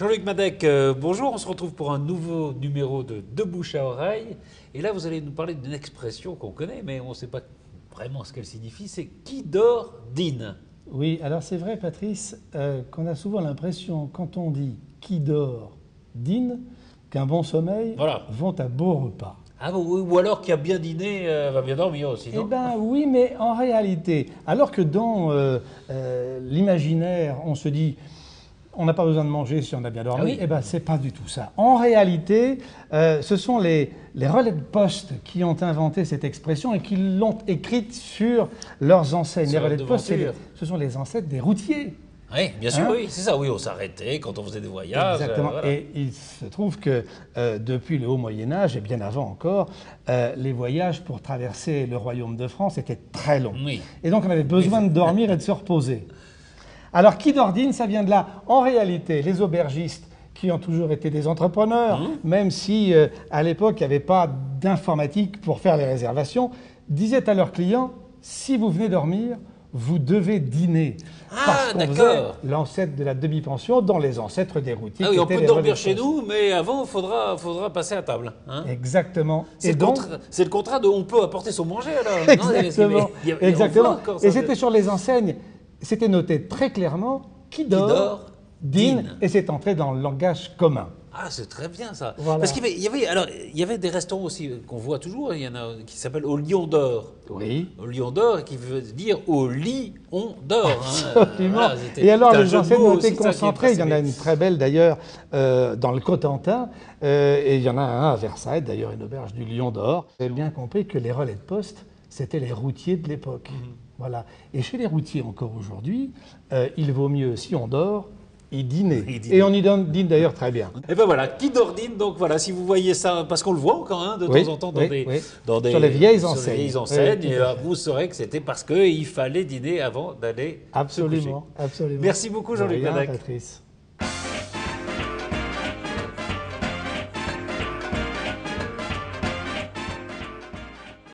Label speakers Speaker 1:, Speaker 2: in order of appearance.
Speaker 1: Jean-Luc Madec, bonjour, on se retrouve pour un nouveau numéro de Bouche à Oreille. Et là, vous allez nous parler d'une expression qu'on connaît, mais on ne sait pas vraiment ce qu'elle signifie, c'est « qui dort dîne ».
Speaker 2: Oui, alors c'est vrai, Patrice, qu'on a souvent l'impression, quand on dit « qui dort dîne », qu'un bon sommeil vont à beau repas.
Speaker 1: Ah, ou alors qui a bien dîné va bien dormir aussi, non?
Speaker 2: Eh bien oui, mais en réalité, alors que dans l'imaginaire, on se dit on n'a pas besoin de manger si on a bien dormi,
Speaker 1: oui.
Speaker 2: eh bien c'est pas du tout ça. En réalité, ce sont les relais de poste qui ont inventé cette expression et qui l'ont écrite sur leurs enseignes.
Speaker 1: Sur
Speaker 2: les relais de poste, ce sont les ancêtres des routiers.
Speaker 1: Oui, bien sûr, oui, c'est ça, oui, on s'arrêtait quand on faisait des voyages.
Speaker 2: Exactement,
Speaker 1: voilà.
Speaker 2: Et il se trouve que depuis le haut Moyen-Âge, et bien avant encore, les voyages pour traverser le royaume de France étaient très longs.
Speaker 1: Oui.
Speaker 2: Et donc on avait besoin de dormir et de se reposer. Alors qui dort dîne, ça vient de là. En réalité, les aubergistes, qui ont toujours été des entrepreneurs, même si à l'époque il n'y avait pas d'informatique pour faire les réservations, disaient à leurs clients, si vous venez dormir, vous devez dîner.
Speaker 1: Ah, d'accord.
Speaker 2: L'ancêtre de la demi-pension, dans les ancêtres des routiers.
Speaker 1: Ah oui, on peut dormir chez nous, mais avant, il faudra passer à table. Hein.
Speaker 2: Exactement.
Speaker 1: C'est le contrat de on peut apporter son manger alors.
Speaker 2: Exactement.
Speaker 1: Non,
Speaker 2: exactement. Et c'était sur les enseignes, c'était noté très clairement qui dort, dîne, et c'est entré dans le langage commun.
Speaker 1: Ah, c'est très bien ça.
Speaker 2: Voilà.
Speaker 1: Parce qu'il y avait des restaurants aussi qu'on voit toujours, il y en a qui s'appellent au Lion d'Or.
Speaker 2: Oui.
Speaker 1: Au Lion d'Or, qui veut dire au lit on dort.
Speaker 2: Absolument.
Speaker 1: Voilà,
Speaker 2: et alors les enseignes ont été concentrées. Il y en a une très belle d'ailleurs dans le Cotentin, et il y en a un à Versailles, d'ailleurs une auberge du Lion d'Or. Vous avez bien compris que les relais de poste, c'était les routiers de l'époque. Voilà. Et chez les routiers encore aujourd'hui, il vaut mieux, si on dort, y dîner. Et on y dîne d'ailleurs très bien.
Speaker 1: Et ben voilà, qui dort dîne, donc voilà, si vous voyez ça, parce qu'on le voit encore hein, de temps en temps
Speaker 2: sur les vieilles enseignes.
Speaker 1: Et vous saurez que c'était parce qu'il fallait dîner avant d'aller se coucher.
Speaker 2: Absolument.
Speaker 1: Merci beaucoup Jean-Luc Madec.
Speaker 2: Patrice.